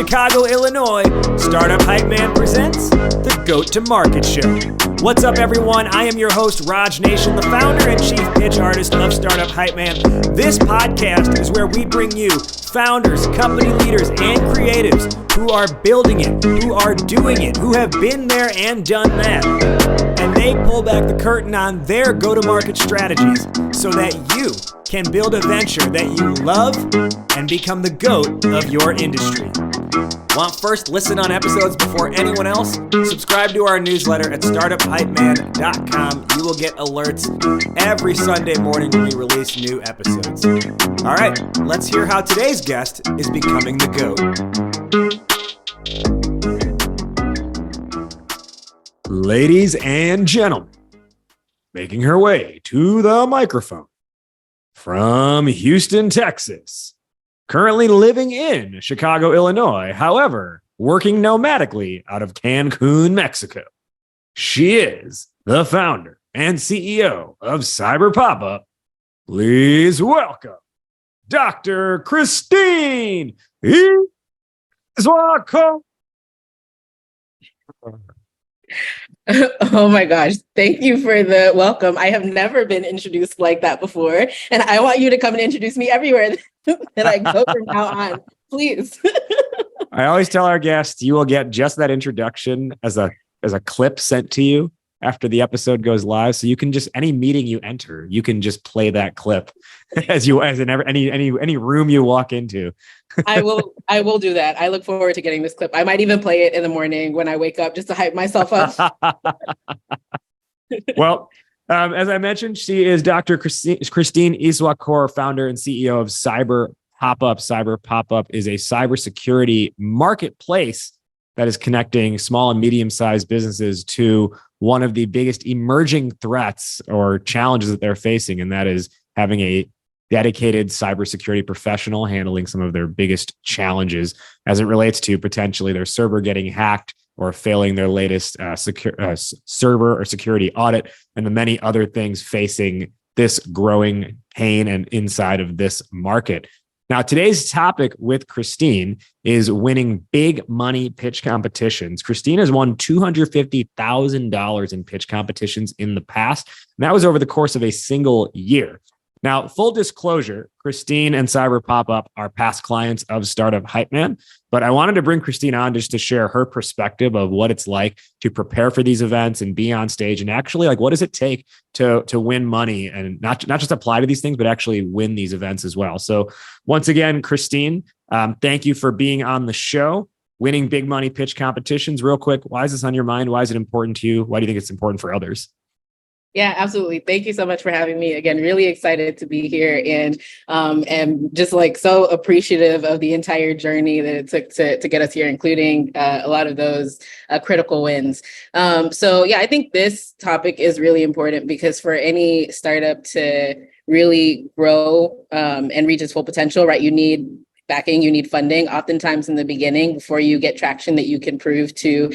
Chicago, Illinois, Startup Hypeman presents the Go-to-Market Show. What's up, everyone? I am your host, Raj Nation, the founder and chief pitch artist of Startup Hypeman. This podcast is where we bring you founders, company leaders, and creatives who are building it, who are doing it, who have been there and done that. And they pull back the curtain on their go-to-market strategies so that you can build a venture that you love and become the GOAT of your industry. Want first listen on episodes before anyone else? Subscribe to our newsletter at startuphypeman.com. You will get alerts every Sunday morning when we release new episodes. All right, let's hear how today's guest is becoming the GOAT. Ladies and gentlemen, making her way to the microphone from Houston, Texas, currently living in Chicago, Illinois, however, working nomadically out of Cancun, Mexico. She is the founder and CEO of CyberPop-up. Please welcome Dr. Christine Izuakor. Oh my gosh. Thank you for the welcome. I have never been introduced like that before. And I want you to come and introduce me everywhere that I go from now on. Please. I always tell our guests, you will get just that introduction as a clip sent to you after the episode goes live. So you can just, any meeting you enter, you can just play that clip as in any room you walk into. I will do that. I look forward to getting this clip. I might even play it in the morning when I wake up just to hype myself up. Well, as I mentioned, she is Dr. Christine Izuakor, founder and CEO of CyberPop-up. CyberPop-up is a cybersecurity marketplace that is connecting small and medium-sized businesses to one of the biggest emerging threats or challenges that they're facing, and that is having a dedicated cybersecurity professional handling some of their biggest challenges as it relates to potentially their server getting hacked or failing their latest server or security audit, and the many other things facing this growing pain and inside of this market. Now, today's topic with Christine is winning big money pitch competitions. Christine has won $250,000 in pitch competitions in the past, and that was over the course of a single year. Now, full disclosure, Christine and CyberPop-up are past clients of Startup Hypeman, but I wanted to bring Christine on just to share her perspective of what it's like to prepare for these events and be on stage, and actually, like, what does it take to win money and not just apply to these things, but actually win these events as well. So once again, Christine, thank you for being on the show. Winning big money pitch competitions. Real quick, why is this on your mind? Why is it important to you? Why do you think it's important for others? Yeah, absolutely. Thank you so much for having me. Again, really excited to be here and just like so appreciative of the entire journey that it took to get us here, including a lot of those critical wins. So yeah, I think this topic is really important because for any startup to really grow and reach its full potential, right, you need backing, you need funding, oftentimes in the beginning before you get traction that you can prove to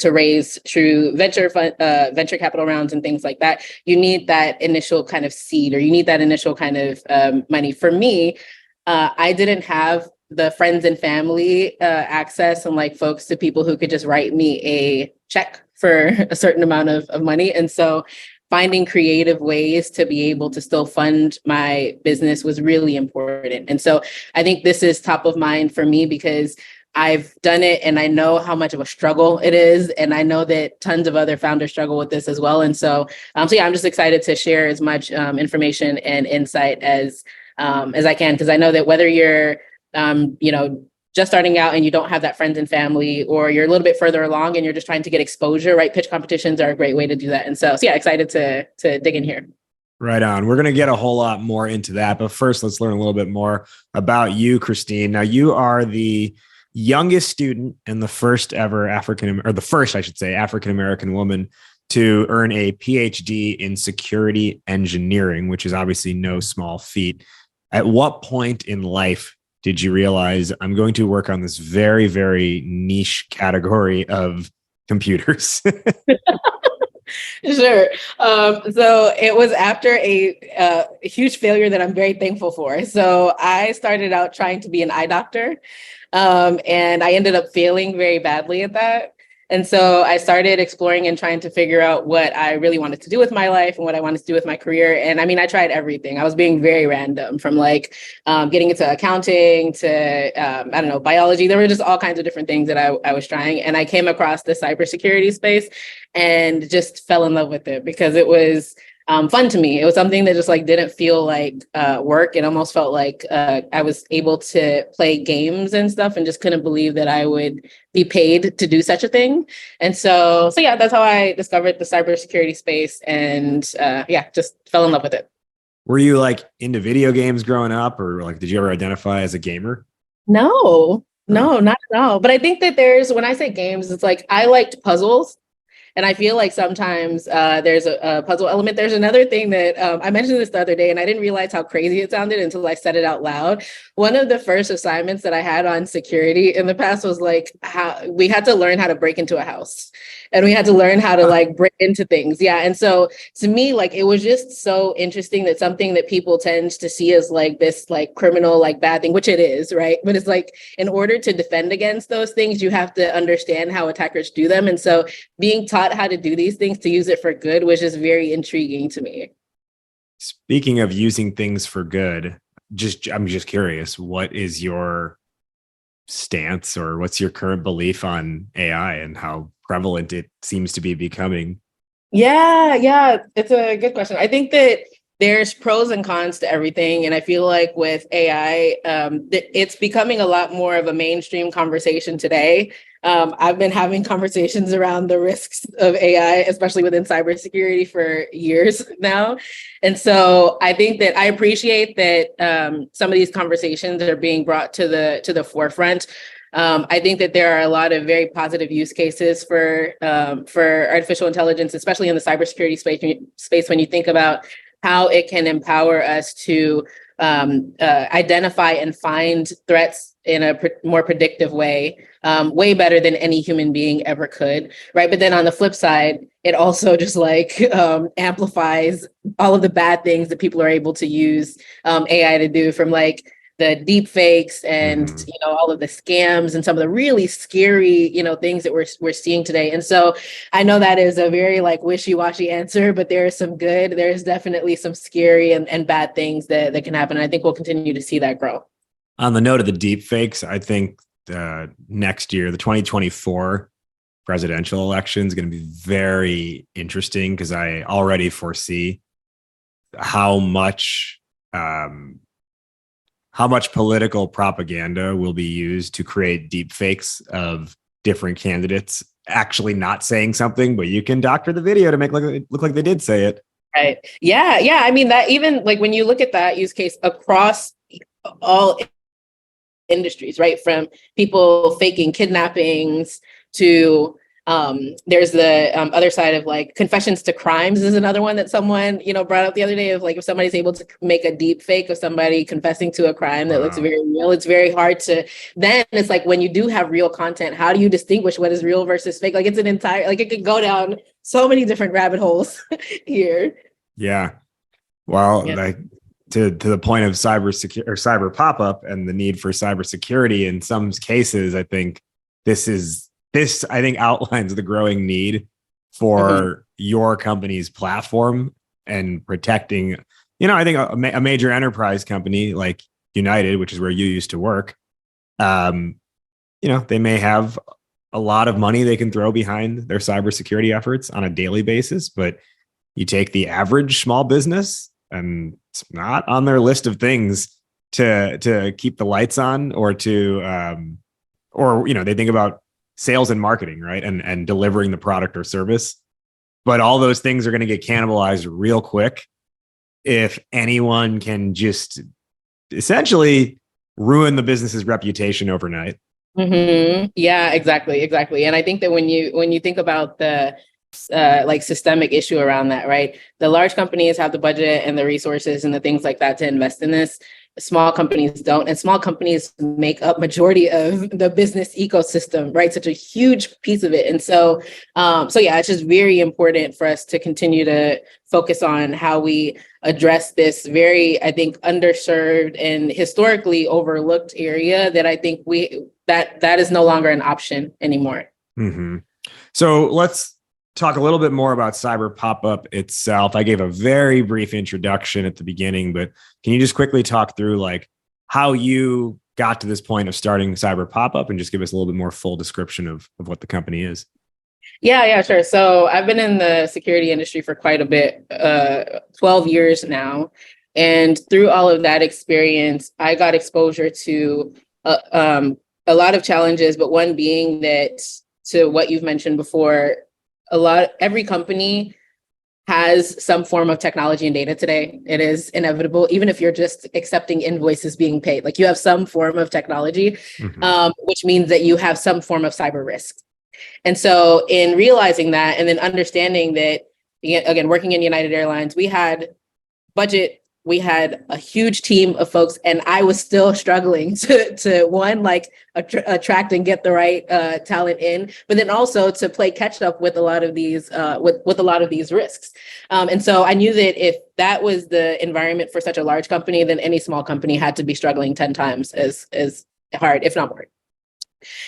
raise through venture capital rounds and things like that. You need that initial kind of seed, or you need that initial kind of money. For me, I didn't have the friends and family access and like folks to people who could just write me a check for a certain amount of money. And so finding creative ways to be able to still fund my business was really important. And so I think this is top of mind for me because I've done it and I know how much of a struggle it is. And I know that tons of other founders struggle with this as well. And so yeah, I'm just excited to share as much information and insight as I can, because I know that whether you're, just starting out and you don't have that friends and family, or you're a little bit further along and you're just trying to get exposure, right? Pitch competitions are a great way to do that. And so yeah, excited to dig in here. Right on. We're going to get a whole lot more into that. But first, let's learn a little bit more about you, Christine. Now, you are the youngest student and the first African-American woman to earn a PhD in security engineering, which is obviously no small feat. At what point in life did you realize I'm going to work on this very, very niche category of computers? Sure. So it was after a huge failure that I'm very thankful for. So I started out trying to be an eye doctor. And I ended up failing very badly at that. And so I started exploring and trying to figure out what I really wanted to do with my life and what I wanted to do with my career. And I mean, I tried everything. I was being very random, from like getting into accounting to, I don't know, biology. There were just all kinds of different things that I was trying. And I came across the cybersecurity space and just fell in love with it because it was fun to me. It was something that just like didn't feel like work. It almost felt like I was able to play games and stuff, and just couldn't believe that I would be paid to do such a thing. And so yeah, that's how I discovered the cybersecurity space, and yeah, just fell in love with it. Were you like into video games growing up, or like did you ever identify as a gamer? No, not at all. But I think that when I say games, it's like I liked puzzles. And I feel like sometimes there's a puzzle element. There's another thing that I mentioned this the other day, and I didn't realize how crazy it sounded until I said it out loud. One of the first assignments that I had on security in the past was like how we had to learn how to break into a house, and we had to learn how to like break into things. Yeah. And so to me, like it was just so interesting that something that people tend to see as like this like criminal, like bad thing, which it is, right? But it's like in order to defend against those things, you have to understand how attackers do them. And so being taught how to do these things to use it for good was just very intriguing to me. Speaking of using things for good, I'm just curious, what is your stance, or what's your current belief on AI and how prevalent it seems to be becoming? Yeah, it's a good question. I think that there's pros and cons to everything. And I feel like with AI, it's becoming a lot more of a mainstream conversation today. I've been having conversations around the risks of AI, especially within cybersecurity, for years now. And so I think that I appreciate that some of these conversations are being brought to the forefront. I think that there are a lot of very positive use cases for artificial intelligence, especially in the cybersecurity space when you think about how it can empower us to identify and find threats in a more predictive way, way better than any human being ever could, right? But then on the flip side, it also just like amplifies all of the bad things that people are able to use AI to do, from like the deep fakes and all of the scams and some of the really scary things that we're seeing today. And so I know that is a very like wishy-washy answer, but there's definitely some scary and bad things that can happen. And I think we'll continue to see that grow. On the note of the deep fakes, I think next year, the 2024 presidential election is going to be very interesting, because I already foresee how much political propaganda will be used to create deep fakes of different candidates actually not saying something, but you can doctor the video to make it look like they did say it. Right. Yeah. I mean, that even like when you look at that use case across all industries, right? From people faking kidnappings to there's the other side of like confessions to crimes is another one that someone brought up the other day, of like if somebody's able to make a deep fake of somebody confessing to a crime that looks very real, it's very hard to, then it's like when you do have real content, how do you distinguish what is real versus fake? Like it's an entire, like it could go down so many different rabbit holes here. Yeah. Well, like to the point of CyberPop-up and the need for cybersecurity in some cases, I think this outlines the growing need for your company's platform and protecting, I think a major enterprise company like United, which is where you used to work, they may have a lot of money they can throw behind their cybersecurity efforts on a daily basis, but you take the average small business and it's not on their list of things to keep the lights on, or to, they think about sales and marketing, right? And delivering the product or service. But all those things are going to get cannibalized real quick if anyone can just essentially ruin the business's reputation overnight. Yeah, exactly. And I think that when you think about the like systemic issue around that, right? The large companies have the budget and the resources and the things like that to invest in this. Small companies don't, and small companies make up majority of the business ecosystem, right? Such a huge piece of it. And so yeah, it's just very important for us to continue to focus on how we address this very, I think, underserved and historically overlooked area that I think that is no longer an option anymore. Mm-hmm. So let's talk a little bit more about CyberPop-up itself. I gave a very brief introduction at the beginning, but can you just quickly talk through like how you got to this point of starting CyberPop-up and just give us a little bit more full description of what the company is? Yeah, sure. So I've been in the security industry for quite a bit, 12 years now. And through all of that experience, I got exposure to a lot of challenges, but one being that, to what you've mentioned before, every company has some form of technology and data today. It is inevitable, even if you're just accepting invoices being paid, like you have some form of technology, which means that you have some form of cyber risk. And so in realizing that, and then understanding that, again, working in United Airlines, we had budget, we had a huge team of folks, and I was still struggling to one, like attract and get the right talent in, but then also to play catch up with a lot of these with a lot of these risks. And so I knew that if that was the environment for such a large company, then any small company had to be struggling 10 times as hard, if not more.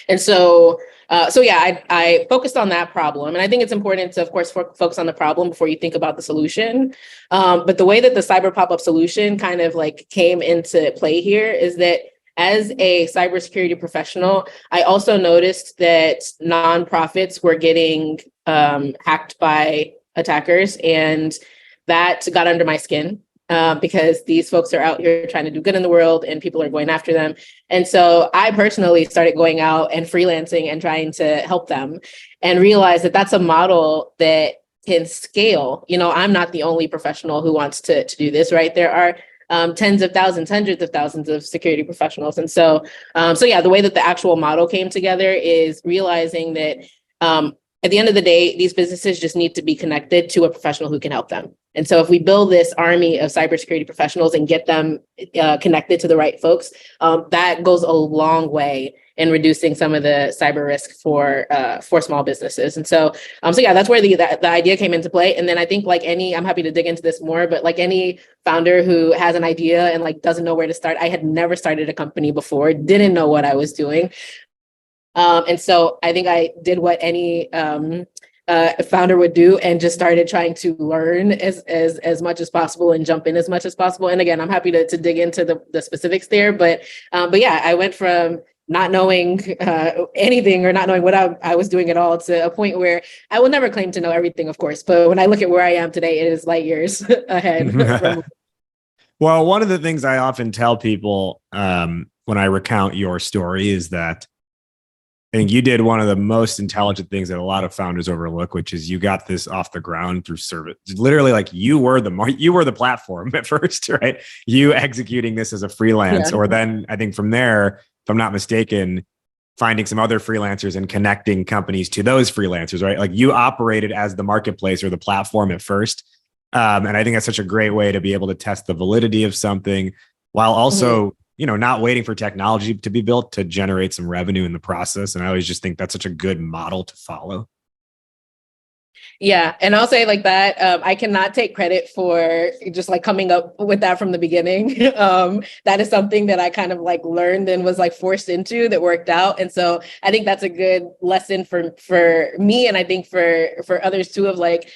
And so, I focused on that problem. And I think it's important to, of course, focus on the problem before you think about the solution. But the way that the CyberPop-up solution kind of like came into play here is that as a cybersecurity professional, I also noticed that nonprofits were getting hacked by attackers, and that got under my skin. Because these folks are out here trying to do good in the world and people are going after them. And so I personally started going out and freelancing and trying to help them, and realized that that's a model that can scale. I'm not the only professional who wants to do this, right? There are tens of thousands, hundreds of thousands of security professionals. And so, the way that the actual model came together is realizing that at the end of the day, these businesses just need to be connected to a professional who can help them. And so if we build this army of cybersecurity professionals and get them connected to the right folks, that goes a long way in reducing some of the cyber risk for small businesses. And so, that's where the idea came into play. And then I think I'm happy to dig into this more, but like any founder who has an idea and like doesn't know where to start, I had never started a company before, didn't know what I was doing. And so I think I did what any founder would do, and just started trying to learn as much as possible and jump in as much as possible. And again, I'm happy to dig into the specifics there. But I went from not knowing anything or not knowing what I was doing at all to a point where I will never claim to know everything, of course. But when I look at where I am today, it is light years ahead. Well, one of the things I often tell people when I recount your story is that I think you did one of the most intelligent things that a lot of founders overlook, which is you got this off the ground through service. Literally, like you were the platform at first, right? You executing this as a freelance, or then I think from there, if I'm not mistaken, finding some other freelancers and connecting companies to those freelancers, right? Like you operated as the marketplace or the platform at first. And I think that's such a great way to be able to test the validity of something while also not waiting for technology to be built to generate some revenue in the process. And I always just think that's such a good model to follow. Yeah. And I'll say like that, I cannot take credit for just like coming up with that from the beginning. That is something that I kind of like learned and was like forced into that worked out. And so I think that's a good lesson for me. And I think for others too, of like,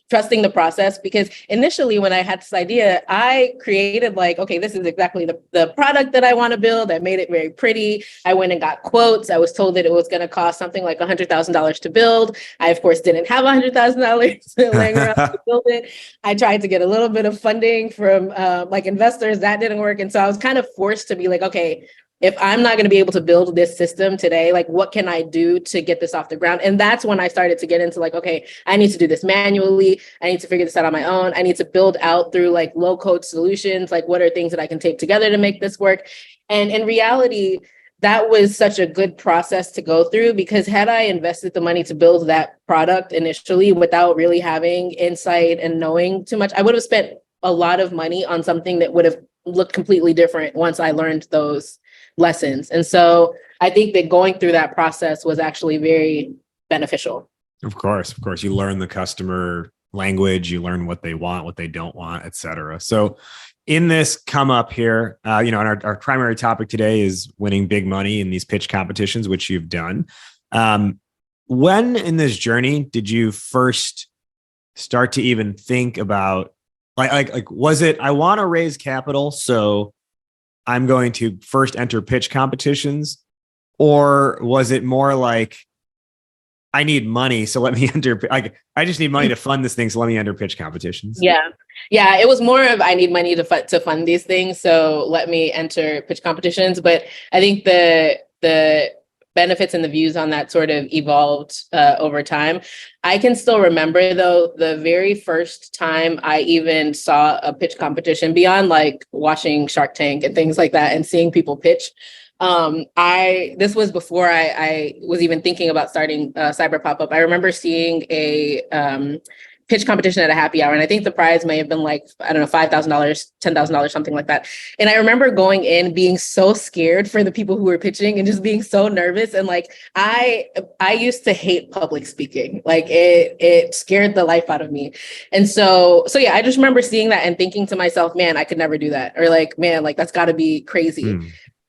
trusting the process, because initially when I had this idea, I created like, okay, this is exactly the product that I want to build. I made it very pretty. I went and got quotes. I was told that it was going to cost something like $100,000 to build. I, of course, didn't have $100,000 laying around to build it. I tried to get a little bit of funding from like investors. That didn't work. And so I was kind of forced to be like, okay, if I'm not going to be able to build this system today, like what can I do to get this off the ground? And that's when I started to get into like, okay, I need to do this manually. I need to figure this out on my own. I need to build out through like low code solutions. Like what are things that I can take together to make this work? And in reality, that was such a good process to go through, because had I invested the money to build that product initially without really having insight and knowing too much, I would have spent a lot of money on something that would have looked completely different once I learned those lessons. And so I think that going through that process was actually very beneficial. Of course. You learn the customer language, you learn what they want, what they don't want, et cetera. So in this come up here, and our primary topic today is winning big money in these pitch competitions, which you've done. When in this journey did you first start to even think about was it, I want to raise capital, so I'm going to first enter pitch competitions? Or was it more like, I need money, so let me enter, I just need money to fund this thing, so let me enter pitch competitions? Yeah. It was more of, I need money to fund these things, so let me enter pitch competitions. But I think the benefits and the views on that sort of evolved over time. I can still remember, though, the very first time I even saw a pitch competition, beyond like watching Shark Tank and things like that and seeing people pitch. This was before I was even thinking about starting CyberPop-up. I remember seeing a pitch competition at a happy hour, and I think the prize may have been like, I don't know, $5,000, $10,000, something like that. And I remember going in being so scared for the people who were pitching and just being so nervous. And like, I used to hate public speaking. Like it scared the life out of me. And so yeah, I just remember seeing that and thinking to myself, man, I could never do that. Or like, man, like that's gotta be crazy.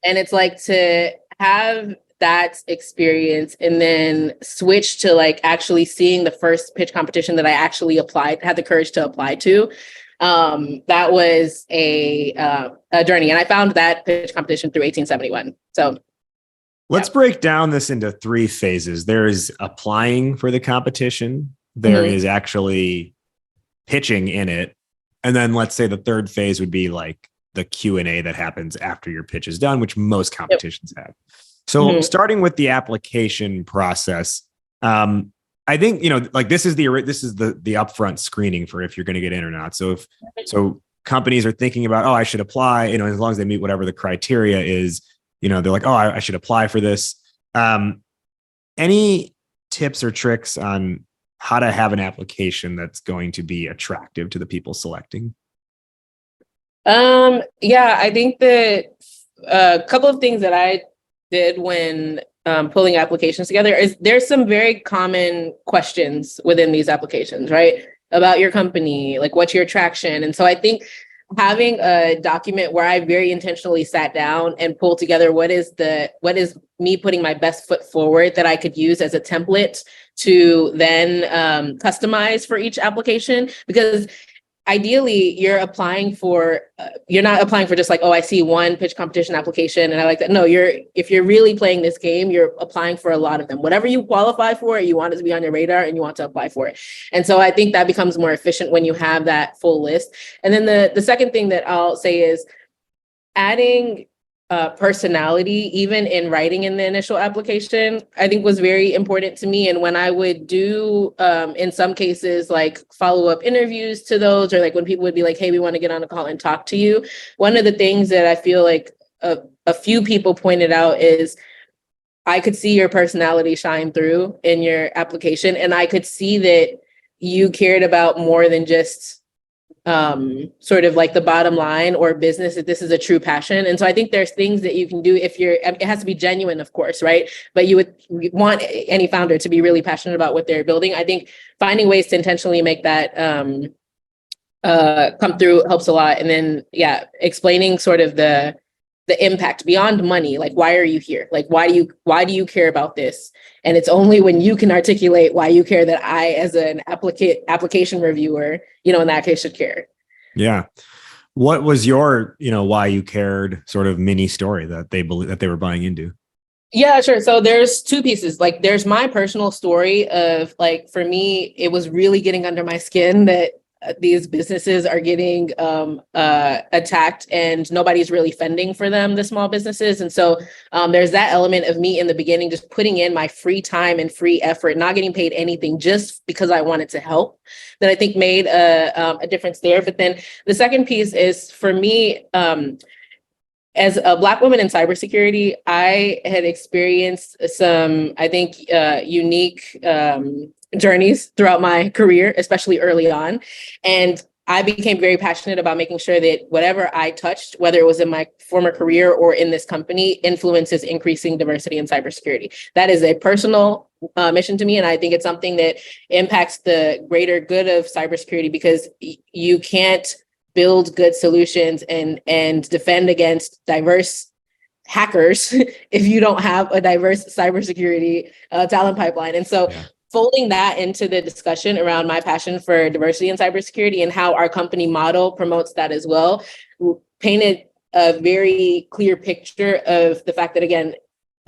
And it's like, to have that experience and then switch to like actually seeing the first pitch competition that I actually had the courage to apply to. That was a journey. And I found that pitch competition through 1871. So let's break down this into 3 phases. There is applying for the competition. There is actually pitching in it. And then let's say the 3rd phase would be like the Q&A that happens after your pitch is done, which most competitions have. So starting with the application process, I think, this is the upfront screening for if you're going to get in or not. So companies are thinking about, I should apply, as long as they meet whatever the criteria is, they're like, I should apply for this. Any tips or tricks on how to have an application that's going to be attractive to the people selecting? I think that a couple of things that I did when pulling applications together is there's some very common questions within these applications, right? About your company, like what's your attraction? And so I think having a document where I very intentionally sat down and pulled together what is me putting my best foot forward that I could use as a template to then customize for each application. Because ideally, you're not applying for just like, I see one pitch competition application and I like that. No, if you're really playing this game, you're applying for a lot of them. Whatever you qualify for, you want it to be on your radar and you want to apply for it. And so I think that becomes more efficient when you have that full list. And then the second thing that I'll say is adding personality, even in writing in the initial application, I think was very important to me. And when I would do, in some cases, like follow-up interviews to those, or like when people would be like, hey, we want to get on a call and talk to you. One of the things that I feel like a few people pointed out is I could see your personality shine through in your application. And I could see that you cared about more than just sort of like the bottom line or business, that this is a true passion. And so I think there's things that you can do it has to be genuine, of course, right? But you would want any founder to be really passionate about what they're building. I think finding ways to intentionally make that come through helps a lot. And then, explaining sort of the impact beyond money. Like, why are you here? Like, why do you care about this? And it's only when you can articulate why you care that I, as an application reviewer, in that case, should care. Yeah. What was your, why you cared sort of mini story that they were buying into? Yeah, sure. So there's 2 pieces. Like, there's my personal story of, like, for me, it was really getting under my skin that these businesses are getting attacked and nobody's really fending for them, the small businesses. And so there's that element of me in the beginning, just putting in my free time and free effort, not getting paid anything, just because I wanted to help, that I think made a difference there. But then the second piece is, for me, as a Black woman in cybersecurity, I had experienced some, I think, unique journeys throughout my career, especially early on. And I became very passionate about making sure that whatever I touched, whether it was in my former career or in this company, influences increasing diversity in cybersecurity. That is a personal mission to me. And I think it's something that impacts the greater good of cybersecurity, because you can't build good solutions and defend against diverse hackers if you don't have a diverse cybersecurity talent pipeline. And so folding that into the discussion around my passion for diversity in cybersecurity and how our company model promotes that as well, painted a very clear picture of the fact that, again,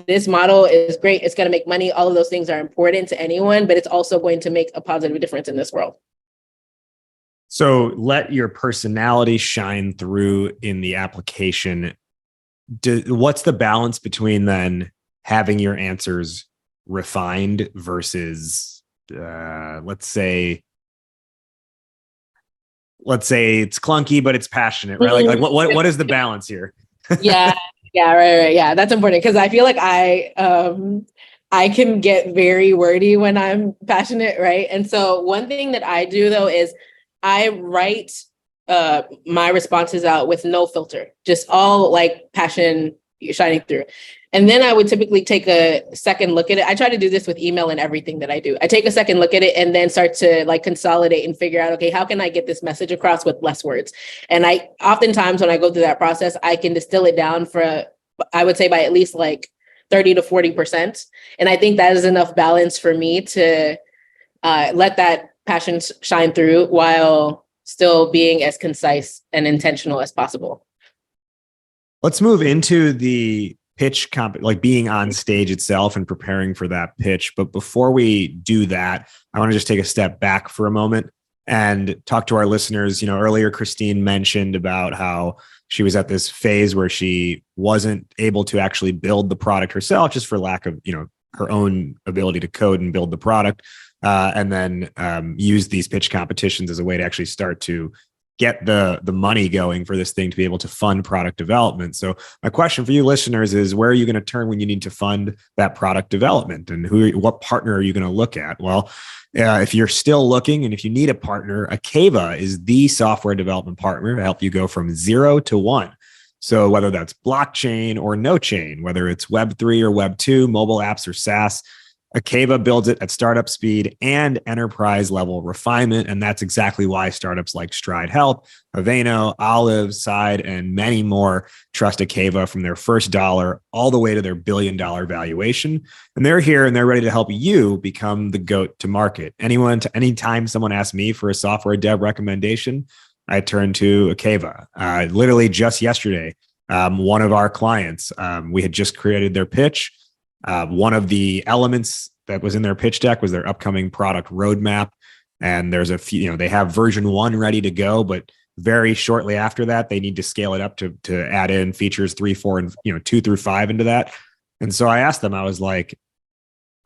this model is great. It's going to make money. All of those things are important to anyone, but it's also going to make a positive difference in this world. So let your personality shine through in the application. What's the balance between then having your answers refined versus, let's say it's clunky, but it's passionate, right? Like what is the balance here? Yeah, right. Yeah, that's important because I feel like I can get very wordy when I'm passionate, right? And so one thing that I do though is I write my responses out with no filter, just all like passion shining through. And then I would typically take a second look at it. I try to do this with email and everything that I do. I take a second look at it and then start to like consolidate and figure out, okay, how can I get this message across with less words? And I oftentimes when I go through that process, I can distill it down for, I would say by at least like 30 to 40%. And I think that is enough balance for me to let that passion shine through while still being as concise and intentional as possible. Let's move into the pitch like being on stage itself and preparing for that pitch. But before we do that, I want to just take a step back for a moment and talk to our listeners. You know, earlier Christine mentioned about how she was at this phase where she wasn't able to actually build the product herself just for lack of, her own ability to code and build the product. And then use these pitch competitions as a way to actually start to get the money going for this thing to be able to fund product development. So my question for you listeners is, where are you going to turn when you need to fund that product development, and what partner are you going to look at? Well, if you're still looking and if you need a partner, Akava is the software development partner to help you go from 0 to 1. So whether that's blockchain or no chain, whether it's Web3 or Web2, mobile apps or SaaS, Akava builds it at startup speed and enterprise level refinement. And that's exactly why startups like Stride Health, Haveno, Olive, Side, and many more trust Akava from their first dollar all the way to their billion-dollar valuation. And they're here and they're ready to help you become the GOAT to market. Anytime someone asks me for a software dev recommendation, I turn to Akava. Literally just yesterday, one of our clients, we had just created their pitch. One of the elements that was in their pitch deck was their upcoming product roadmap. And there's a few, they have version 1 ready to go, but very shortly after that, they need to scale it up to add in features 3, 4, and 2 through 5 into that. And so I asked them, I was like,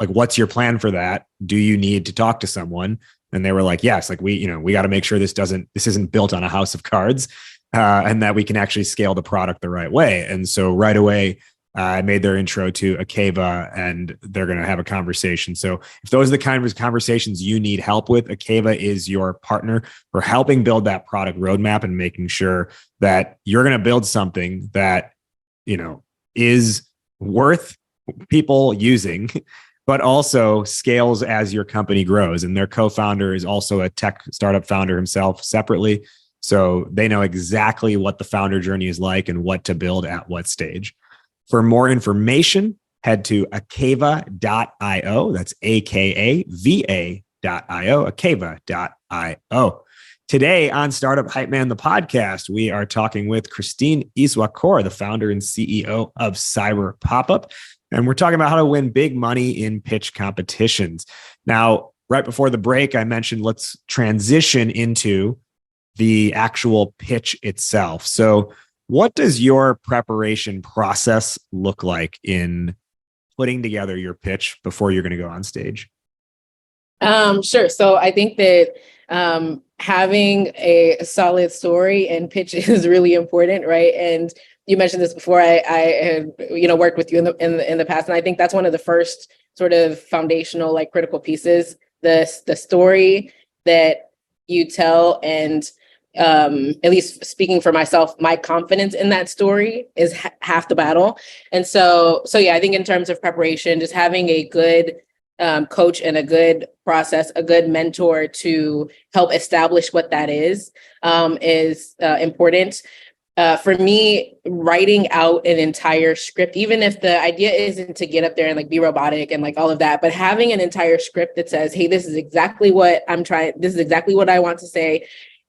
what's your plan for that? Do you need to talk to someone? And they were like, yes, we got to make sure this isn't built on a house of cards, and that we can actually scale the product the right way. And so right away, I made their intro to Akava, and they're going to have a conversation. So if those are the kind of conversations you need help with, Akava is your partner for helping build that product roadmap and making sure that you're going to build something that, is worth people using, but also scales as your company grows. And their co-founder is also a tech startup founder himself separately. So they know exactly what the founder journey is like and what to build at what stage. For more information, head to akava.io. That's AKAVA.io, akava.io. Today on Startup Hypeman, the podcast, we are talking with Christine Izuakor, the founder and CEO of CyberPop-up. And we're talking about how to win big money in pitch competitions. Now, right before the break, I mentioned let's transition into the actual pitch itself. So what does your preparation process look like in putting together your pitch before you're going to go on stage? Sure. So I think that having a solid story and pitch is really important, right? And you mentioned this before. I had worked with you in the past, and I think that's one of the first sort of foundational critical pieces. The story that you tell, and at least speaking for myself, my confidence in that story is half the battle. And so yeah, I think in terms of preparation, just having a good coach and a good process, a good mentor to help establish what that is important. For me, writing out an entire script, even if the idea isn't to get up there and like be robotic and like all of that, but having an entire script that says, hey, this is exactly what this is exactly what I want to say.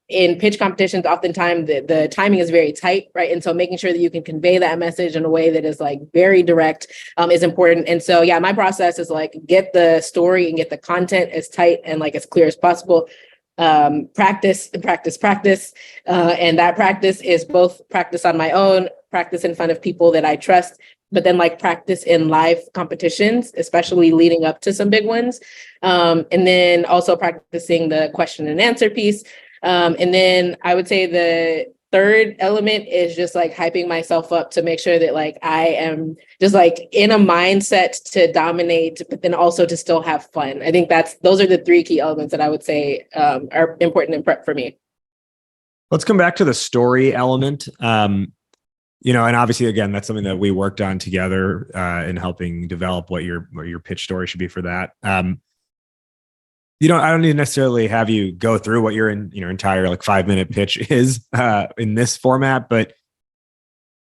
In pitch competitions, oftentimes the timing is very tight, right? And so making sure that you can convey that message in a way that is like very direct is important. And so, yeah, my process is like get the story and get the content as tight and like as clear as possible. Practice. And that practice is both practice on my own, practice in front of people that I trust, but then like practice in live competitions, especially leading up to some big ones. And then also practicing the question and answer piece. And then I would say the third element is just like hyping myself up to make sure that like I am just like in a mindset to dominate, but then also to still have fun. I think those are the three key elements that I would say are important in prep for me. Let's come back to the story element. And obviously, again, that's something that we worked on together in helping develop what your pitch story should be for that. I don't need to necessarily have you go through what your entire like 5-minute pitch is in this format, but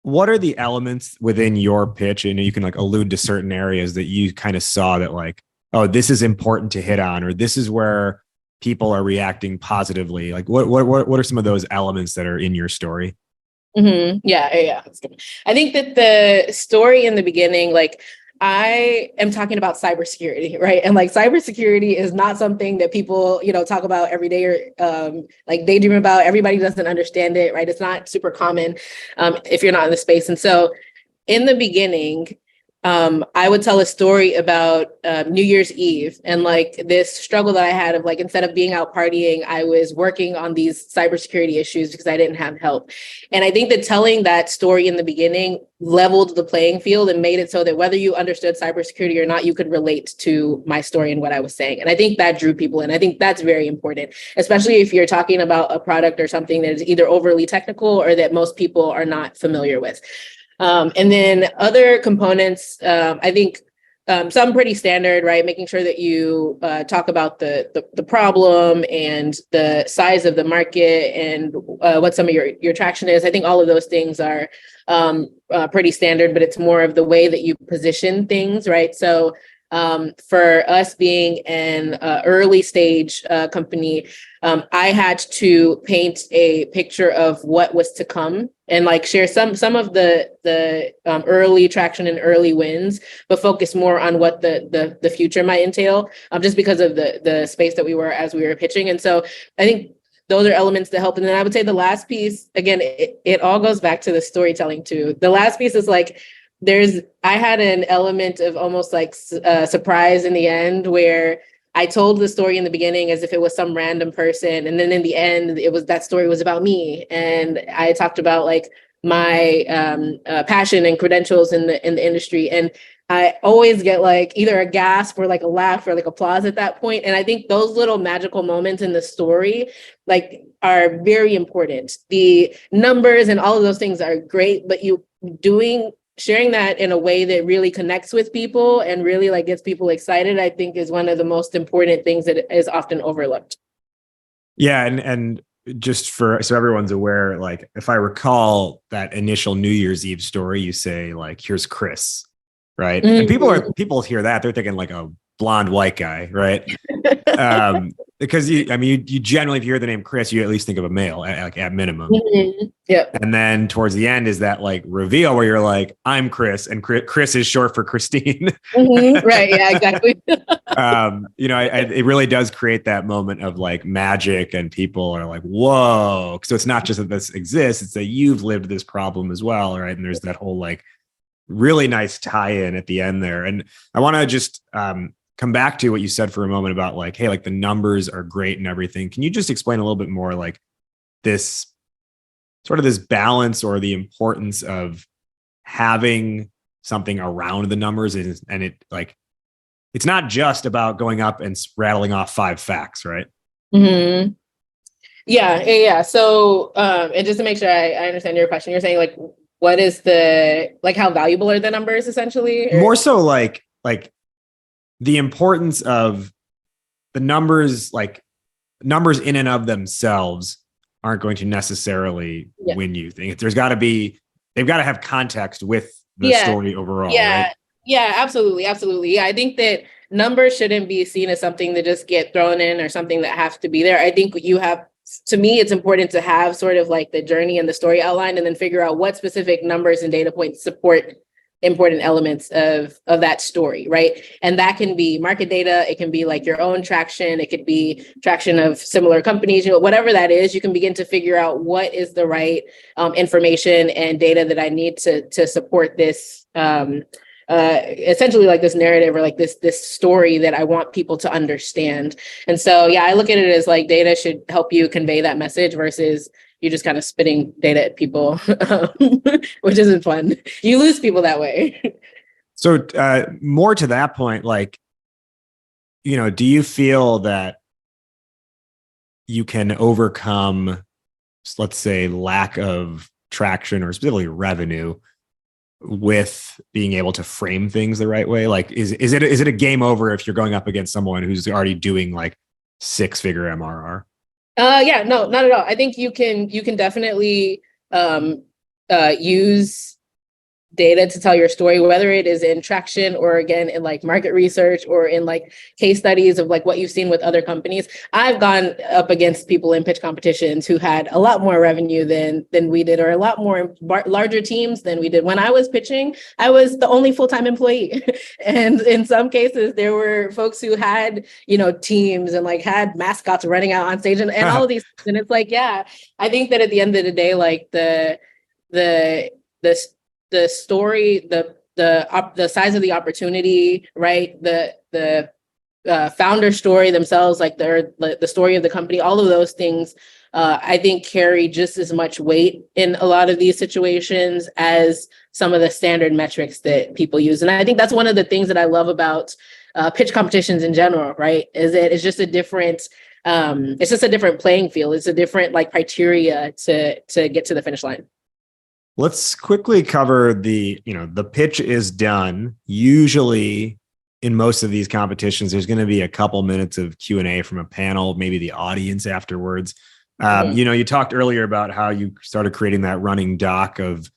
what are the elements within your pitch? And you can like allude to certain areas that you kind of saw that like, oh, this is important to hit on, or this is where people are reacting positively. Like what are some of those elements that are in your story? Mm-hmm. Yeah. That's good. I think that the story in the beginning, like I am talking about cybersecurity, right? And like cybersecurity is not something that people, talk about every day or like daydream about. Everybody doesn't understand it, right? It's not super common if you're not in the space. And so in the beginning, I would tell a story about New Year's Eve and like this struggle that I had of like, instead of being out partying, I was working on these cybersecurity issues because I didn't have help. And I think that telling that story in the beginning leveled the playing field and made it so that whether you understood cybersecurity or not, you could relate to my story and what I was saying. And I think that drew people in. I think that's very important, especially if you're talking about a product or something that is either overly technical or that most people are not familiar with. And then other components, I think some pretty standard, right? Making sure that you talk about the problem and the size of the market and what some of your traction is. I think all of those things are pretty standard, but it's more of the way that you position things, right? So for us being an early stage company, I had to paint a picture of what was to come and like share some of the early traction and early wins, but focus more on what the future might entail, just because of the space that we were as we were pitching. And so I think those are elements that help. And then I would say the last piece, again, it all goes back to the storytelling too. The last piece is like, I had an element of almost like surprise in the end where I told the story in the beginning as if it was some random person. And then in the end, that story was about me. And I talked about like my passion and credentials in the industry. And I always get like either a gasp or like a laugh or like applause at that point. And I think those little magical moments in the story like are very important. The numbers and all of those things are great, but sharing that in a way that really connects with people and really like gets people excited, I think is one of the most important things that is often overlooked. Yeah. And just so everyone's aware, like if I recall that initial New Year's Eve story, you say like, here's Chris, right? Mm-hmm. And people hear that, they're thinking like a blonde white guy, right? Because you generally, if you hear the name Chris, you at least think of a male at minimum. Mm-hmm. Yeah. And then towards the end is that like reveal where you're like, I'm Chris, and Chris is short for Christine. Mm-hmm. Right. Yeah, exactly. It really does create that moment of like magic, and people are like, whoa. So it's not just that this exists, it's that you've lived this problem as well. Right. And there's that whole like really nice tie-in at the end there. And I want to just, come back to what you said for a moment about like, hey, like the numbers are great and everything. Can you just explain a little bit more like this sort of this balance or the importance of having something around the numbers and it like, it's not just about going up and rattling off 5 facts, right? Mm-hmm. Yeah. So, and just to make sure I understand your question, you're saying like, what is how valuable are the numbers essentially? Or? More so like the importance of the numbers, like numbers in and of themselves aren't going to necessarily win you. They've got to have context with the story overall. Right? Yeah, absolutely. Absolutely. Yeah. I think that numbers shouldn't be seen as something that just get thrown in or something that has to be there. I think to me, it's important to have sort of like the journey and the story outlined and then figure out what specific numbers and data points support important elements of that story, right? And that can be market data, it can be like your own traction, it could be traction of similar companies, whatever that is, you can begin to figure out what is the right information and data that I need to support this essentially like this narrative or like this story that I want people to understand. And so, yeah, I look at it as like data should help you convey that message versus you just kind of spitting data at people, which isn't fun. You lose people that way. So more to that point, like, do you feel that you can overcome, let's say, lack of traction or specifically revenue with being able to frame things the right way? Like, is it a game over if you're going up against someone who's already doing like 6-figure MRR? Yeah, no, not at all. I think you can definitely use data to tell your story, whether it is in traction or again in like market research or in like case studies of like what you've seen with other companies. I've gone up against people in pitch competitions who had a lot more revenue than we did, or a lot more larger teams than we did. When I was pitching, I was the only full-time employee. And in some cases, there were folks who had, teams and like had mascots running out on stage and all of these things. And it's like, yeah, I think that at the end of the day, like the story, the size of the opportunity, right? The founder story themselves, like the story of the company, all of those things, I think carry just as much weight in a lot of these situations as some of the standard metrics that people use. And I think that's one of the things that I love about pitch competitions in general, right? Is that it's just a different playing field. It's a different like criteria to get to the finish line. Let's quickly cover the pitch is done. Usually in most of these competitions, there's going to be a couple minutes of Q&A from a panel, maybe the audience afterwards. You talked earlier about how you started creating that running doc of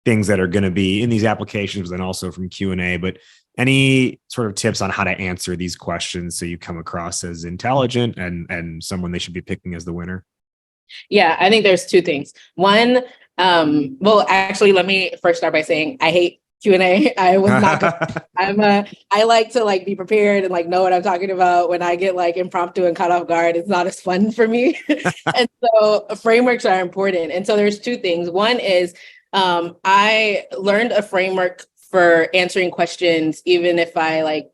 things that are going to be in these applications and also from Q&A, but any sort of tips on how to answer these questions so you come across as intelligent and someone they should be picking as the winner? Yeah, I think there's two things. One, well, actually, let me first start by saying I hate Q&A. I was not good. I like to like be prepared and like know what I'm talking about. When I get like impromptu and caught off guard, it's not as fun for me. And so frameworks are important. And so there's two things. One is I learned a framework for answering questions, even if I like,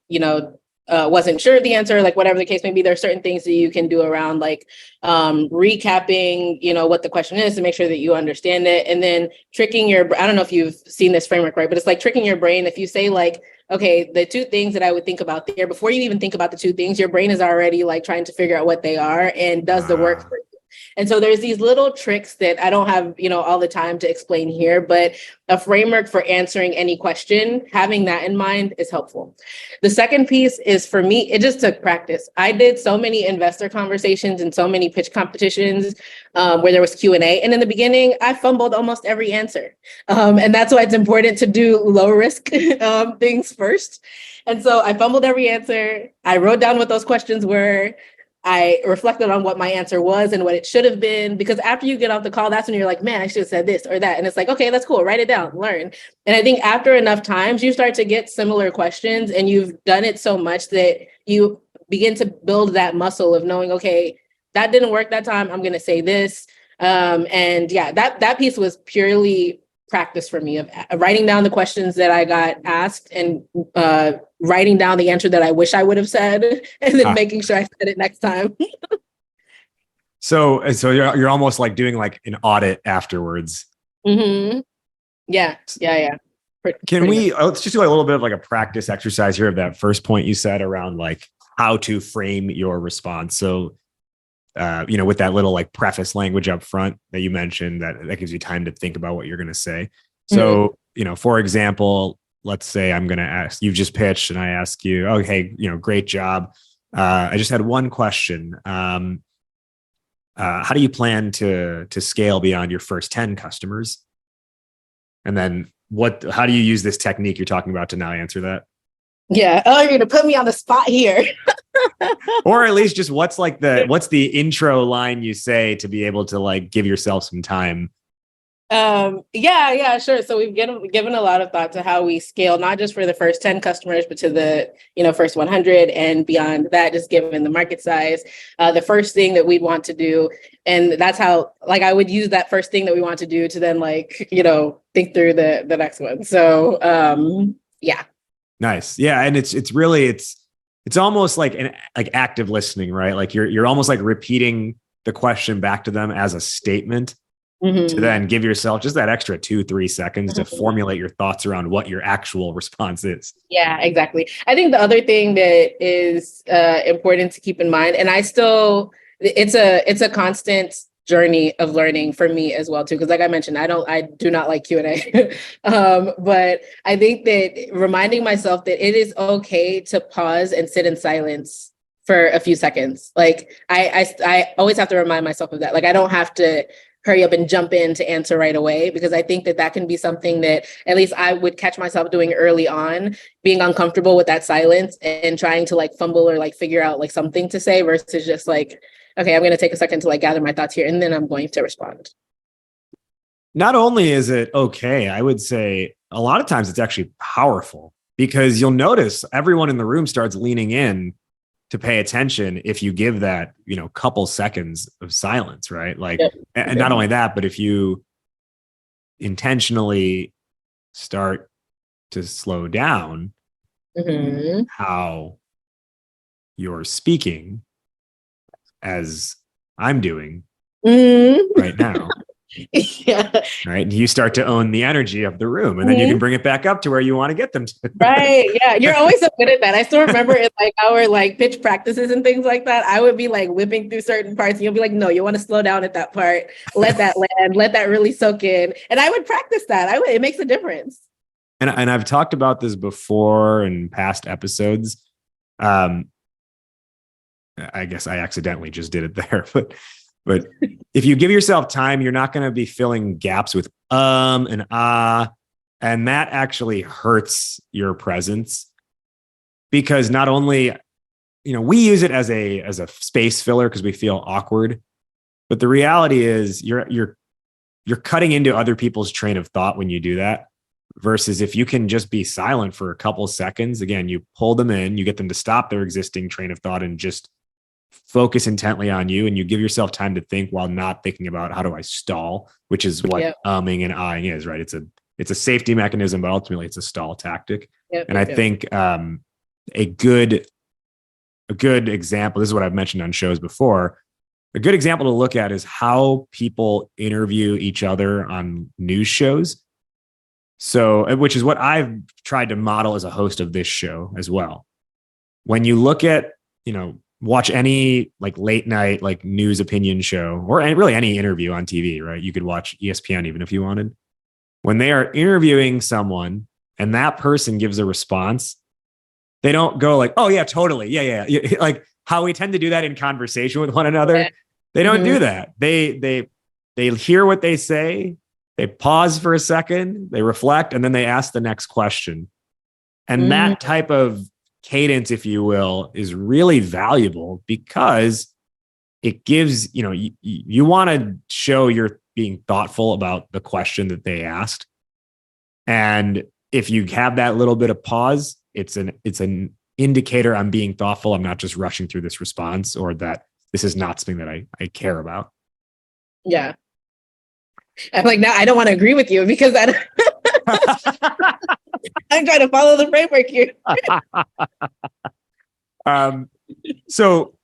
wasn't sure of the answer, like whatever the case may be. There are certain things that you can do around like recapping, what the question is to make sure that you understand it. And then tricking I don't know if you've seen this framework, right? But it's like tricking your brain. If you say like, okay, the two things that I would think about there, before you even think about the two things, your brain is already like trying to figure out what they are and does the work for you. And so there's these little tricks that I don't have, all the time to explain here, but a framework for answering any question, having that in mind is helpful. The second piece is, for me, it just took practice. I did so many investor conversations and so many pitch competitions where there was Q&A. And in the beginning, I fumbled almost every answer. And that's why it's important to do low risk things first. And so I fumbled every answer. I wrote down what those questions were. I reflected on what my answer was and what it should have been, because after you get off the call, that's when you're like, man, I should have said this or that. And it's like, okay, that's cool. Write it down, learn. And I think after enough times, you start to get similar questions and you've done it so much that you begin to build that muscle of knowing, okay, that didn't work that time. I'm going to say this. And yeah, that piece was purely practice for me of writing down the questions that I got asked and writing down the answer that I wish I would have said, and then making sure I said it next time. So you're almost like doing like an audit afterwards. Mm-hmm. Yeah. Let's just do a little bit of like a practice exercise here of that first point you said around like how to frame your response. So, with that little like preface language up front that you mentioned, that gives you time to think about what you're going to say. So, for example, let's say I'm going to ask, you've just pitched and I ask you, oh, hey, great job. I just had one question. How do you plan to scale beyond your first 10 customers? And then how do you use this technique you're talking about to now answer that? Yeah. Oh, you're going to put me on the spot here. Or at least just what's the intro line you say to be able to like give yourself some time? Yeah, sure. So we've given a lot of thought to how we scale, not just for the first 10 customers, but to the, first 100 and beyond that, just given the market size. The first thing that we'd want to do, and that's how, like, I would use that first thing that we want to do to then think through the next one. So, yeah. Nice. Yeah. And it's really, it's almost like active listening, right? Like you're almost like repeating the question back to them as a statement. To then give yourself just that extra 2-3 seconds to formulate your thoughts around what your actual response is. Yeah, exactly. I think the other thing that is important to keep in mind, and it's a constant journey of learning for me as well too, because like I mentioned, I do not like Q&A. But I think that reminding myself that it is okay to pause and sit in silence for a few seconds. Like I always have to remind myself of that. Like I don't have to hurry up and jump in to answer right away, because I think that can be something that at least I would catch myself doing early on, being uncomfortable with that silence and trying to fumble or figure out something to say versus just okay, I'm going to take a second to gather my thoughts here and then I'm going to respond. Not only is it okay, I would say a lot of times it's actually powerful, because you'll notice everyone in the room starts leaning in to pay attention if you give that, couple seconds of silence, right? And not only that, but if you intentionally start to slow down how you're speaking, as I'm doing right now. Yeah. Right. And you start to own the energy of the room, and then you can bring it back up to where you want to get them to. Right. Yeah. You're always so good at that. I still remember in our pitch practices and things like that, I would be whipping through certain parts and you'll be like, no, you want to slow down at that part. Let that land, let that really soak in. And I would practice that. It makes a difference. And I've talked about this before in past episodes. I guess I accidentally just did it there, but if you give yourself time, you're not going to be filling gaps with and and that actually hurts your presence, because not only, we use it as a space filler because we feel awkward, but the reality is you're cutting into other people's train of thought when you do that. Versus if you can just be silent for a couple seconds, again, you pull them in, you get them to stop their existing train of thought and just focus intently on you, and you give yourself time to think while not thinking about how do I stall, which is what umming and ahhing is, right? It's a safety mechanism, but ultimately it's a stall tactic. And I think a good example, this is what I've mentioned on shows before, a good example to look at is how people interview each other on news shows. So, which is what I've tried to model as a host of this show as well. When you look at, watch any late night news opinion show, or really any interview on TV, right? You could watch ESPN even if you wanted. When they are interviewing someone and that person gives a response, they don't go oh yeah, totally, yeah. Like how we tend to do that in conversation with one another. Yeah. They don't do that. They hear what they say, they pause for a second, they reflect, and then they ask the next question. And that type of cadence, if you will, is really valuable, because it gives, you want to show you're being thoughtful about the question that they asked. And if you have that little bit of pause, it's an indicator I'm being thoughtful. I'm not just rushing through this response, or that this is not something that I care about. Yeah. I'm now I don't want to agree with you because I'm trying to follow the framework here. So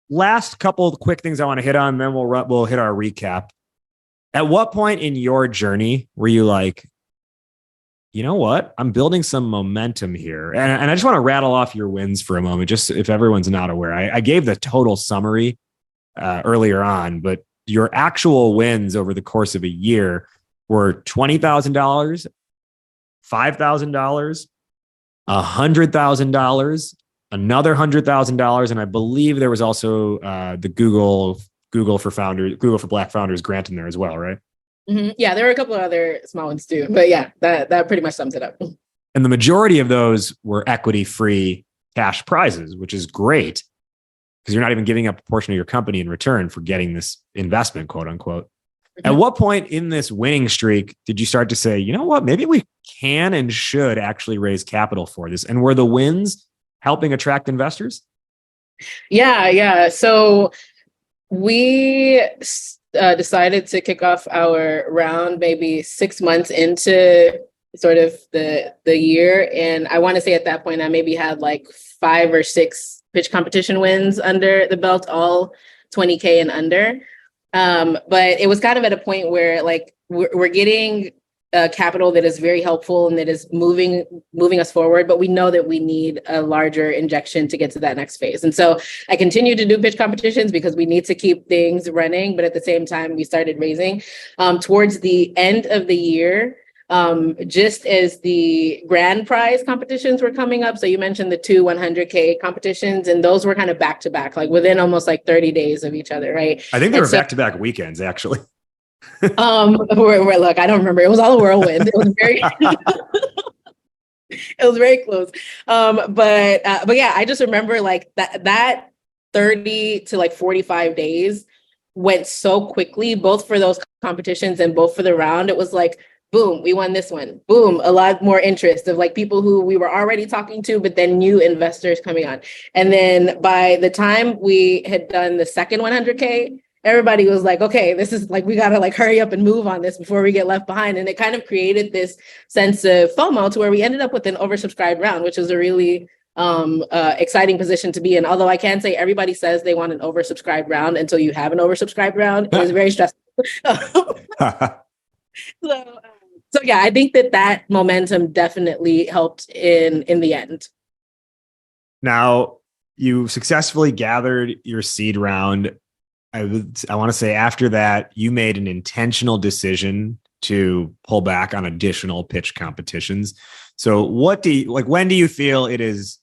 last couple of quick things I want to hit on, then we'll hit our recap. At what point in your journey were you like, you know what? I'm building some momentum here. And I just want to rattle off your wins for a moment, just if everyone's not aware. I gave the total summary earlier on, but your actual wins over the course of a year were $20,000, $5,000, $100,000, another $100,000, and I believe there was also the Google for Black Founders grant in there as well, right? Mm-hmm. Yeah, there were a couple of other small ones too, but yeah, that pretty much sums it up. And the majority of those were equity-free cash prizes, which is great because you're not even giving up a portion of your company in return for getting this investment, quote unquote. Mm-hmm. At what point in this winning streak did you start to say, you know what, maybe we can and should actually raise capital for this? And were the wins helping attract investors? Yeah. So we decided to kick off our round maybe 6 months into sort of the year. And I want to say at that point, I maybe had like 5 or 6 pitch competition wins under the belt, all 20K and under. But it was kind of at a point where like we're getting capital that is very helpful and that is moving us forward, but we know that we need a larger injection to get to that next phase. And so I continue to do pitch competitions because we need to keep things running, but at the same time, we started raising towards the end of the year. Just as the grand prize competitions were coming up. So you mentioned the 2 100K competitions, and those were kind of back to back, like within almost like 30 days of each other, right? I think they were back to back weekends, actually. Look, I don't remember. It was all a whirlwind. It was very, it was very close. But yeah, I just remember like that 30 to like 45 days went so quickly, both for those competitions and both for the round. It was like, boom, we won this one. Boom, a lot more interest of like people who we were already talking to, but then new investors coming on. And then by the time we had done the second 100K, everybody was like, okay, this is like, we got to like hurry up and move on this before we get left behind. And it kind of created this sense of FOMO to where we ended up with an oversubscribed round, which was a really exciting position to be in. Although I can say everybody says they want an oversubscribed round until you have an oversubscribed round. It was very stressful. So yeah, I think that momentum definitely helped in the end. Now, you successfully gathered your seed round. I want to say after that, you made an intentional decision to pull back on additional pitch competitions. So when do you feel it is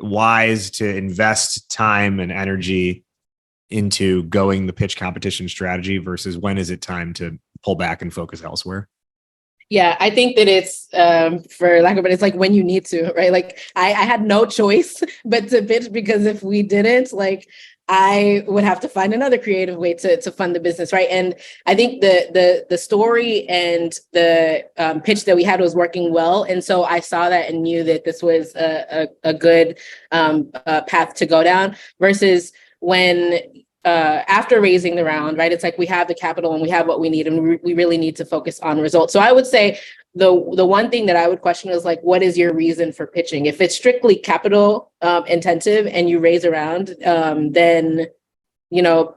wise to invest time and energy into going the pitch competition strategy versus when is it time to pull back and focus elsewhere? Yeah, I think that it's, for lack of it, it's like when you need to, right? Like I had no choice but to pitch because if we didn't, like I would have to find another creative way to fund the business, right? And I think the story and the pitch that we had was working well, and so I saw that and knew that this was a good path to go down. Versus when after raising the round, right? It's like we have the capital and we have what we need, and we really need to focus on results. So I would say the one thing that I would question is like, what is your reason for pitching? If it's strictly capital intensive and you raise a round, then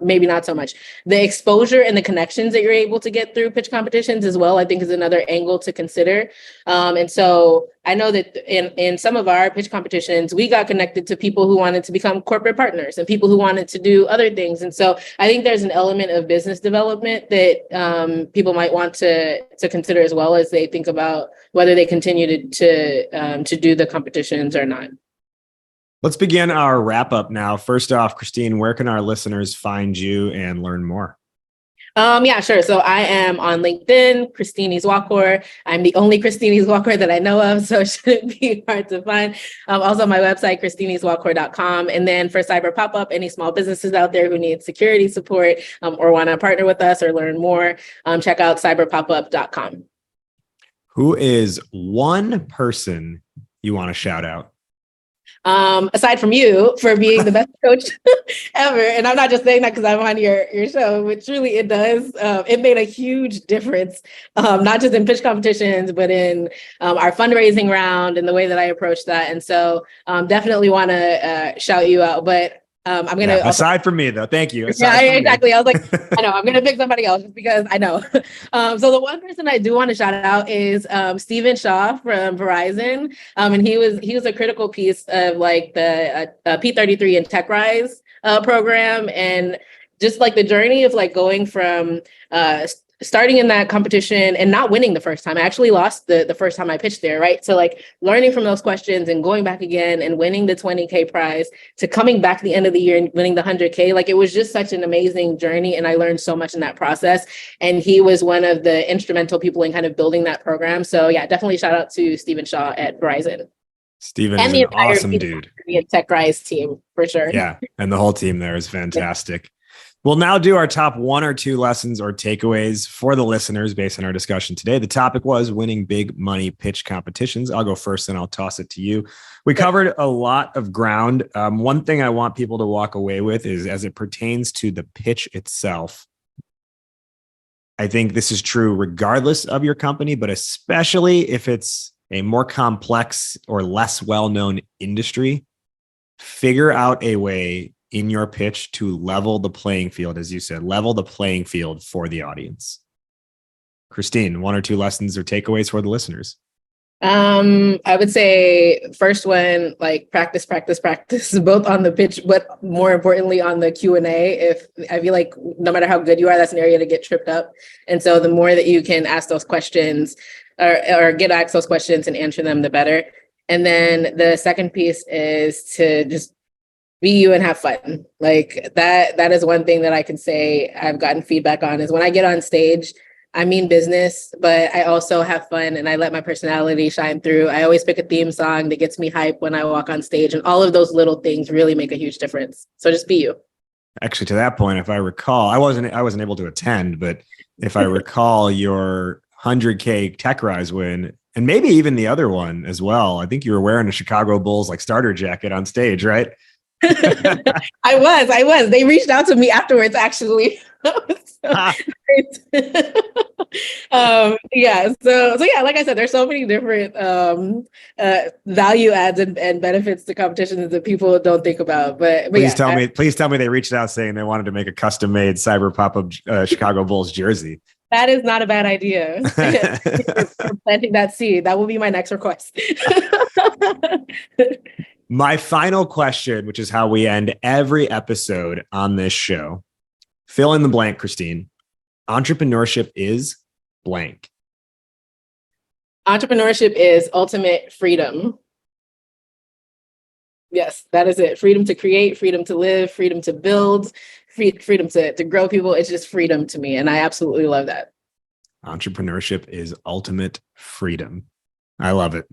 maybe not so much. The exposure and the connections that you're able to get through pitch competitions as well, I think is another angle to consider. And so I know that in some of our pitch competitions, we got connected to people who wanted to become corporate partners and people who wanted to do other things. And so I think there's an element of business development that people might want to consider as well as they think about whether they continue to do the competitions or not. Let's begin our wrap up now. First off, Christine, where can our listeners find you and learn more? Yeah, sure. So I am on LinkedIn, Christine Izuakor. I'm the only Christine Izuakor that I know of, so it shouldn't be hard to find. Also my website, christineizuakor.com. And then for CyberPop-up, any small businesses out there who need security support or want to partner with us or learn more, check out cyberpopup.com. Who is one person you want to shout out? Aside from you for being the best coach ever. And I'm not just saying that because I'm on your show, but truly it does. It made a huge difference, not just in pitch competitions, but in our fundraising round and the way that I approached that. And so definitely want to shout you out. But I'm going to... aside from me, though. Thank you. Yeah, exactly. I was like, I know, I'm going to pick somebody else just because I know. So the one person I do want to shout out is Stephen Shaw from Verizon. And he was a critical piece of like the P33 and TechRise program. And just like the journey of like going from starting in that competition and not winning the first time. I actually lost the first time I pitched there, right? So like learning from those questions and going back again and winning the 20K prize to coming back at the end of the year and winning the 100K, like it was just such an amazing journey. And I learned so much in that process. And he was one of the instrumental people in kind of building that program. So yeah, definitely shout out to Stephen Shaw at Verizon. Stephen is an awesome dude. The TechRise team, for sure. Yeah, and the whole team there is fantastic. Yeah. We'll now do our top 1 or 2 lessons or takeaways for the listeners based on our discussion today. The topic was winning big money pitch competitions. I'll go first and I'll toss it to you. We covered a lot of ground. One thing I want people to walk away with is as it pertains to the pitch itself. I think this is true regardless of your company, but especially if it's a more complex or less well-known industry, figure out a way in your pitch to level the playing field, as you said, level the playing field for the audience. Christine, 1 or 2 lessons or takeaways for the listeners? I would say first one, like practice, both on the pitch, but more importantly on the Q&A. If I feel like no matter how good you are, that's an area to get tripped up. And so the more that you can ask those questions or get asked those questions and answer them, the better. And then the second piece is to just be you and have fun. Like that is one thing that I can say I've gotten feedback on is when I get on stage, I mean business, but I also have fun and I let my personality shine through. I always pick a theme song that gets me hype when I walk on stage, and all of those little things really make a huge difference. So just be you. Actually, to that point, if I recall, I wasn't able to attend, but if I recall your 100K TechRise win, and maybe even the other one as well, I think you were wearing a Chicago Bulls like starter jacket on stage, right? I was. They reached out to me afterwards, actually. Yeah. So yeah, like I said, there's so many different value adds and benefits to competitions that people don't think about. But please tell me they reached out saying they wanted to make a custom made CyberPop-up Chicago Bulls jersey. That is not a bad idea. You're planting that seed. That will be my next request. My final question, which is how we end every episode on this show. Fill in the blank, Christine. Entrepreneurship is blank. Entrepreneurship is ultimate freedom. Yes, that is it. Freedom to create, freedom to live, freedom to build, freedom to grow people. It's just freedom to me. And I absolutely love that. Entrepreneurship is ultimate freedom. I love it.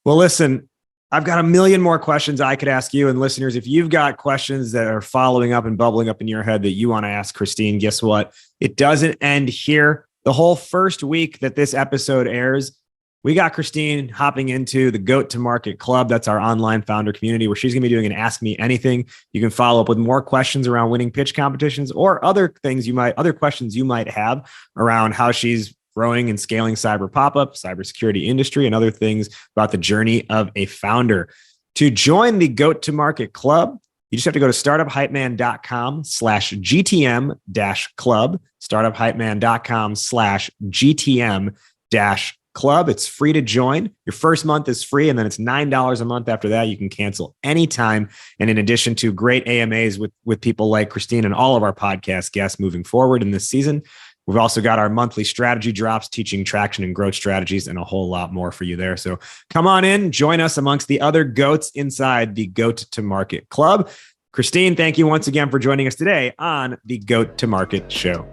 Well, listen, I've got a million more questions I could ask you. And listeners, if you've got questions that are following up and bubbling up in your head that you want to ask Christine, guess what? It doesn't end here. The whole first week that this episode airs, we got Christine hopping into the Goat to Market Club. That's our online founder community where she's going to be doing an Ask Me Anything. You can follow up with more questions around winning pitch competitions or other questions you might have around how she's growing and scaling CyberPop-up, cybersecurity industry, and other things about the journey of a founder. To join the Goat to Market Club, you just have to go to startuphypeman.com/GTM-club, startuphypeman.com/GTM-club. It's free to join. Your first month is free, and then it's $9 a month after that. You can cancel anytime. And in addition to great AMAs with people like Christine and all of our podcast guests moving forward in this season, we've also got our monthly strategy drops teaching traction and growth strategies and a whole lot more for you there. So come on in, join us amongst the other goats inside the Goat to Market Club. Christine, thank you once again for joining us today on the Goat to Market Show.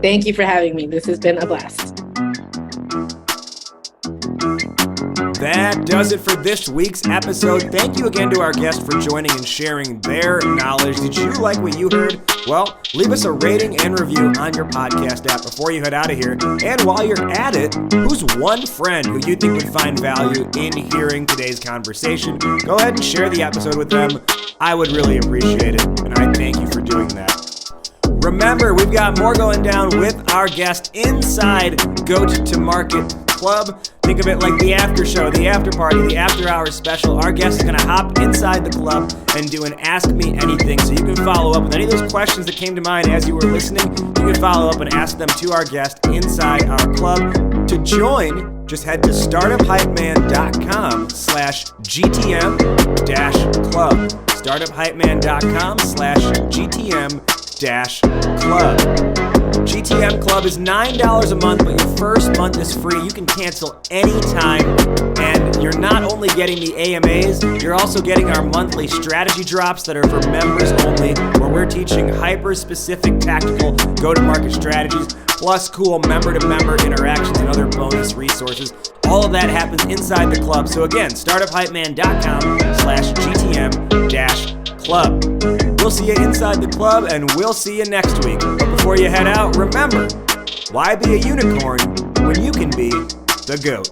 Thank you for having me. This has been a blast. That does it for this week's episode. Thank you again to our guests for joining and sharing their knowledge. Did you like what you heard? Well, leave us a rating and review on your podcast app before you head out of here. And while you're at it, who's one friend who you think would find value in hearing today's conversation? Go ahead and share the episode with them. I would really appreciate it, and I thank you for doing that. Remember, we've got more going down with our guest inside Goat to Market Club. Think of it like the after show, the after party, the after hours special. Our guest is going to hop inside the club and do an Ask Me Anything. So you can follow up with any of those questions that came to mind as you were listening. You can follow up and ask them to our guest inside our club. To join, just head to startuphypeman.com/GTM-club. startuphypeman.com/GTM-club. GTM Club is $9 a month, but your first month is free. You can cancel anytime. And you're not only getting the AMAs, you're also getting our monthly strategy drops that are for members only, where we're teaching hyper-specific tactical go-to-market strategies, plus cool member-to-member interactions and other bonus resources. All of that happens inside the club. So again, startuphypeman.com/GTM-club. We'll see you inside the club, and we'll see you next week. But before you head out, remember, why be a unicorn when you can be the GOAT?